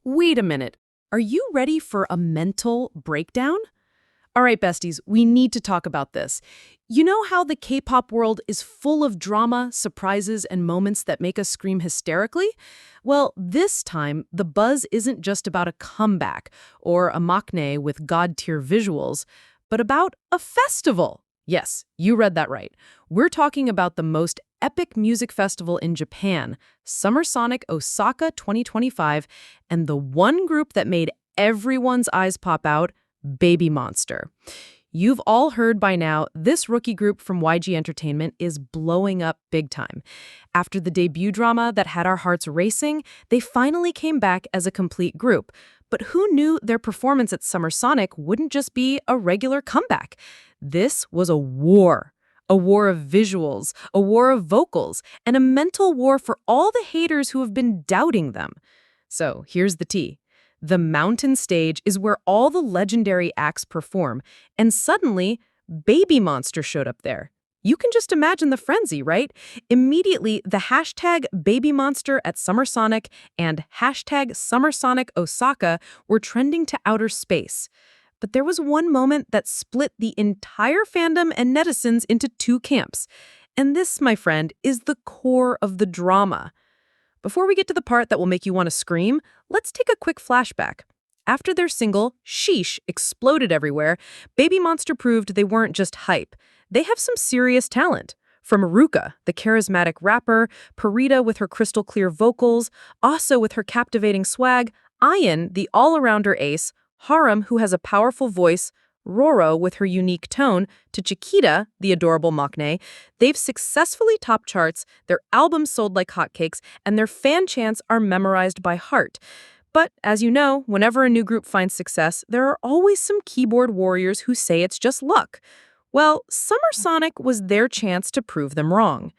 Wait a minute. Are you ready for a mental breakdown? All right, besties, we need to talk about this. You know how the K-pop world is full of drama, surprises, and moments that make us scream hysterically? Well, this time, the buzz isn't just about a comeback or a maknae with god-tier visuals, but about a festival. Yes, you read that right. We're talking about the most epic music festival in Japan, Summer Sonic Osaka 2025, and the one group that made everyone's eyes pop out, BABYMONSTER. You've all heard by now, this rookie group from YG Entertainment is blowing up big time. After the debut drama that had our hearts racing, they finally came back as a complete group. But who knew their performance at Summer Sonic wouldn't just be a regular comeback? This was a war. A war of visuals, a war of vocals, and a mental war for all the haters who have been doubting them. So here's the tea. The mountain stage is where all the legendary acts perform, and suddenly, BABYMONSTER showed up there. You can just imagine the frenzy, right? Immediately, the hashtag BABYMONSTER at Summer Sonic and hashtag Summer Sonic Osaka were trending to outer space. But there was one moment that split the entire fandom and netizens into two camps. And this, my friend, is the core of the drama. Before we get to the part that will make you want to scream, let's take a quick flashback. After their single, SHEESH, exploded everywhere, BABYMONSTER proved they weren't just hype. They have some serious talent. From Ruka, the charismatic rapper, Parita with her crystal-clear vocals, Asa with her captivating swag, Ahyeon, the all-arounder ace, Haram, who has a powerful voice, Roro with her unique tone, to Chiquita, the adorable maknae, they've successfully topped charts, their albums sold like hotcakes, and their fan chants are memorized by heart. But, as you know, whenever a new group finds success, there are always some keyboard warriors who say it's just luck. Well, Summer Sonic was their chance to prove them wrong.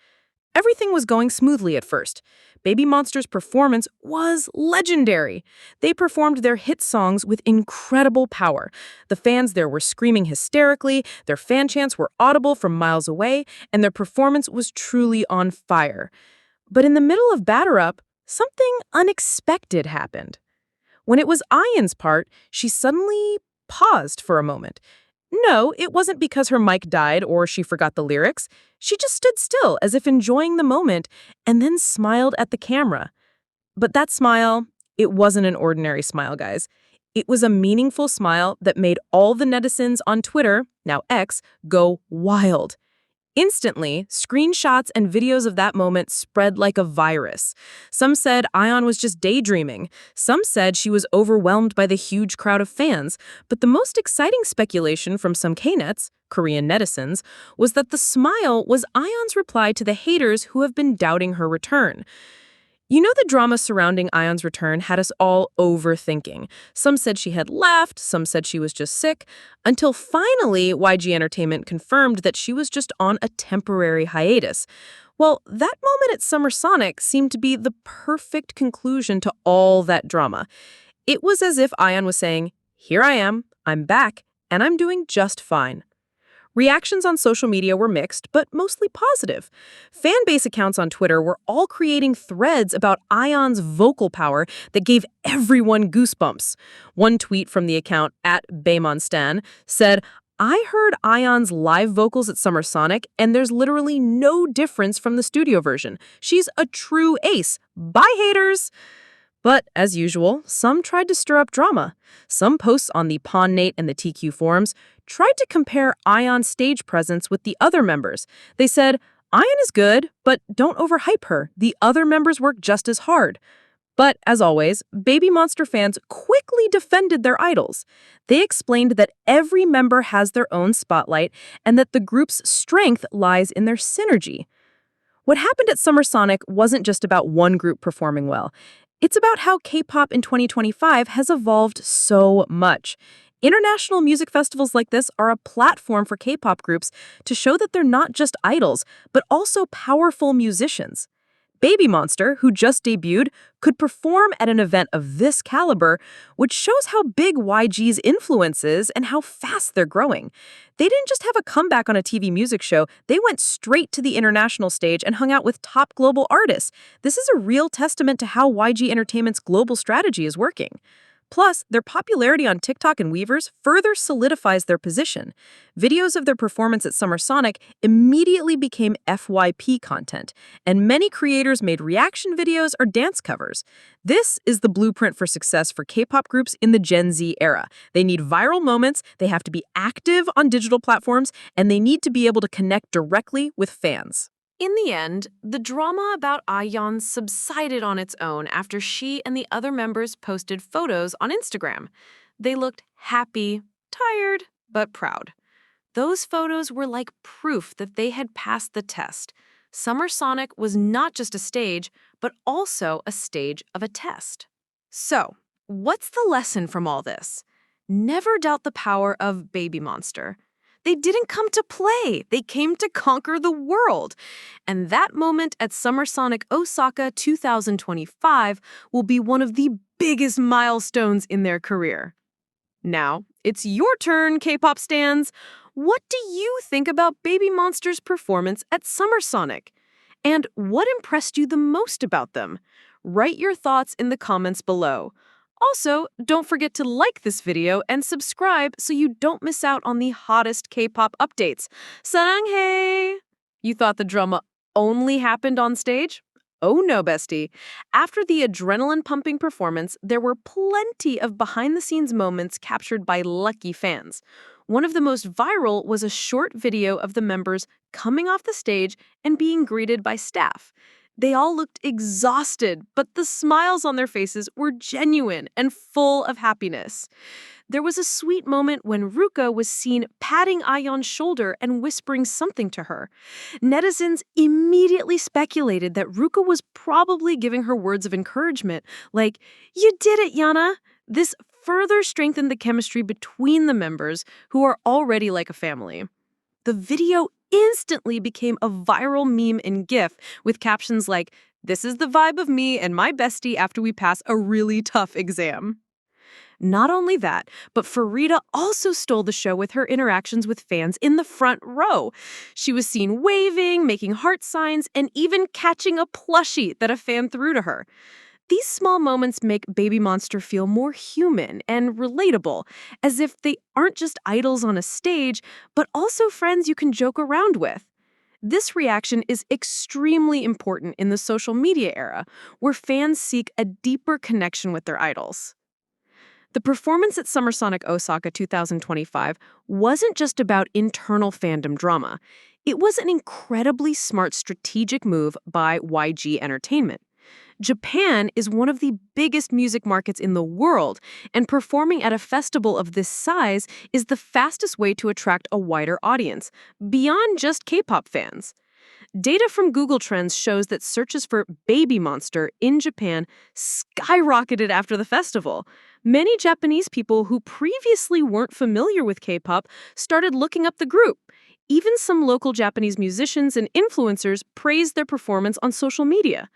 Everything was going smoothly at first. BABYMONSTER's performance was legendary. They performed their hit songs with incredible power. The fans there were screaming hysterically, their fan chants were audible from miles away, and their performance was truly on fire. But in the middle of Batter Up, something unexpected happened. When it was Ahyeon's part, she suddenly paused for a moment. No, it wasn't because her mic died or she forgot the lyrics. She just stood still as if enjoying the moment and then smiled at the camera. But that smile, it wasn't an ordinary smile, guys. It was a meaningful smile that made all the netizens on Twitter, now X, go wild. Instantly, screenshots and videos of that moment spread like a virus. Some said Ahyeon was just daydreaming. Some said she was overwhelmed by the huge crowd of fans. But the most exciting speculation from some K-nets, Korean netizens, was that the smile was Ahyeon's reply to the haters who have been doubting her return. You know, the drama surrounding Ahyeon's return had us all overthinking. Some said she had left, some said she was just sick, until finally YG Entertainment confirmed that she was just on a temporary hiatus. Well, that moment at Summer Sonic seemed to be the perfect conclusion to all that drama. It was as if Ahyeon was saying, "Here I am, I'm back, and I'm doing just fine." Reactions on social media were mixed, but mostly positive. Fan-base accounts on Twitter were all creating threads about Ahyeon's vocal power that gave everyone goosebumps. One tweet from the account @BABYMONSTER said, "I heard Ahyeon's live vocals at Summer Sonic, and there's literally no difference from the studio version. She's a true ace. Bye, haters!" But, as usual, some tried to stir up drama. Some posts on the PonNate and the TQ forums tried to compare Ahyeon's stage presence with the other members. They said, "Ahyeon is good, but don't overhype her. The other members work just as hard." But, as always, BABYMONSTER fans quickly defended their idols. They explained that every member has their own spotlight and that the group's strength lies in their synergy. What happened at Summer Sonic wasn't just about one group performing well. It's about how K-pop in 2025 has evolved so much. International music festivals like this are a platform for K-pop groups to show that they're not just idols, but also powerful musicians. BABYMONSTER, who just debuted, could perform at an event of this caliber, which shows how big YG's influence is and how fast they're growing. They didn't just have a comeback on a TV music show, they went straight to the international stage and hung out with top global artists. This is a real testament to how YG Entertainment's global strategy is working. Plus, their popularity on TikTok and Weavers further solidifies their position. Videos of their performance at Summer Sonic immediately became FYP content, and many creators made reaction videos or dance covers. This is the blueprint for success for K-pop groups in the Gen Z era. They need viral moments, they have to be active on digital platforms, and they need to be able to connect directly with fans. In the end, the drama about Ahyeon subsided on its own after she and the other members posted photos on Instagram. They looked happy, tired, but proud. Those photos were like proof that they had passed the test. Summer Sonic was not just a stage, but also a stage of a test. So, what's the lesson from all this? Never doubt the power of BABYMONSTER. They didn't come to play. They came to conquer the world. And that moment at Summer Sonic Osaka 2025 will be one of the biggest milestones in their career. Now, it's your turn, K-pop stans. What do you think about BABYMONSTER's performance at Summer Sonic? And what impressed you the most about them? Write your thoughts in the comments below. Also, don't forget to like this video and subscribe so you don't miss out on the hottest K-pop updates. Saranghae! You thought the drama only happened on stage? Oh no, bestie. After the adrenaline-pumping performance, there were plenty of behind-the-scenes moments captured by lucky fans. One of the most viral was a short video of the members coming off the stage and being greeted by staff. They all looked exhausted, but the smiles on their faces were genuine and full of happiness. There was a sweet moment when Ruka was seen patting Ahyeon's shoulder and whispering something to her. Netizens immediately speculated that Ruka was probably giving her words of encouragement, like, "You did it, Yana!" This further strengthened the chemistry between the members, who are already like a family. The video instantly became a viral meme and GIF with captions like, "This is the vibe of me and my bestie after we pass a really tough exam." Not only that, but Farida also stole the show with her interactions with fans in the front row. She was seen waving, making heart signs, and even catching a plushie that a fan threw to her. These small moments make BABYMONSTER feel more human and relatable, as if they aren't just idols on a stage, but also friends you can joke around with. This reaction is extremely important in the social media era, where fans seek a deeper connection with their idols. The performance at Summer Sonic Osaka 2025 wasn't just about internal fandom drama. It was an incredibly smart strategic move by YG Entertainment. Japan is one of the biggest music markets in the world, and performing at a festival of this size is the fastest way to attract a wider audience, beyond just K-pop fans. Data from Google Trends shows that searches for BABYMONSTER in Japan skyrocketed after the festival. Many Japanese people who previously weren't familiar with K-pop started looking up the group. Even some local Japanese musicians and influencers praised their performance on social media.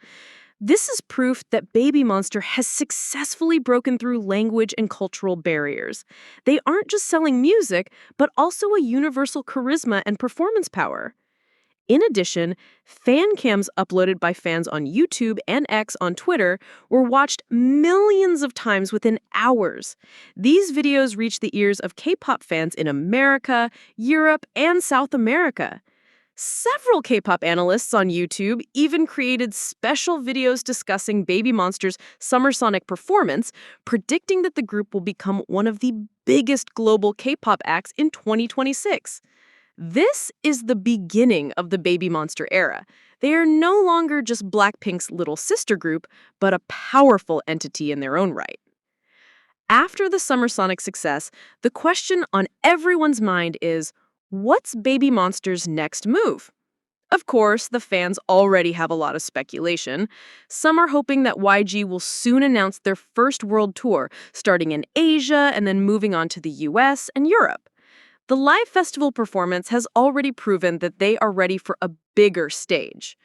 This is proof that BABYMONSTER has successfully broken through language and cultural barriers. They aren't just selling music, but also a universal charisma and performance power. In addition, Fancams uploaded by fans on YouTube and X on Twitter were watched millions of times within hours. These videos reached the ears of K-pop fans in America, Europe, and South America. Several K-pop analysts on YouTube even created special videos discussing BABYMONSTER's Summer Sonic performance, predicting that the group will become one of the biggest global K-pop acts in 2026. This is the beginning of the BABYMONSTER era. They are no longer just Blackpink's little sister group, but a powerful entity in their own right. After the Summer Sonic success, the question on everyone's mind is, what's BABYMONSTER's next move? Of course, the fans already have a lot of speculation. Some are hoping that YG will soon announce their first world tour, starting in Asia and then moving on to the US and Europe. The live festival performance has already proven that they are ready for a bigger stage.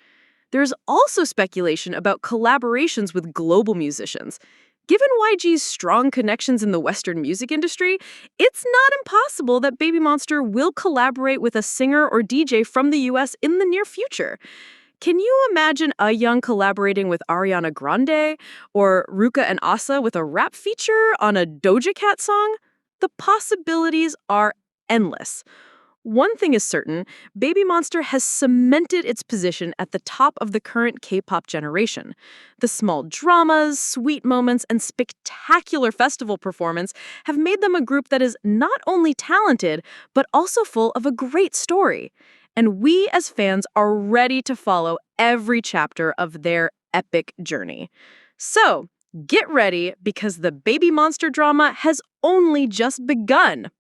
There's also speculation about collaborations with global musicians. Given YG's strong connections in the Western music industry, it's not impossible that Baby Monster will collaborate with a singer or DJ from the US in the near future. Can you imagine Ahyeon collaborating with Ariana Grande or Ruka and Asa with a rap feature on a Doja Cat song? The possibilities are endless. One thing is certain, Baby Monster has cemented its position at the top of the current K-pop generation. The small dramas, sweet moments, and spectacular festival performance have made them a group that is not only talented, but also full of a great story. And we as fans are ready to follow every chapter of their epic journey. So, get ready because the Baby Monster drama has only just begun.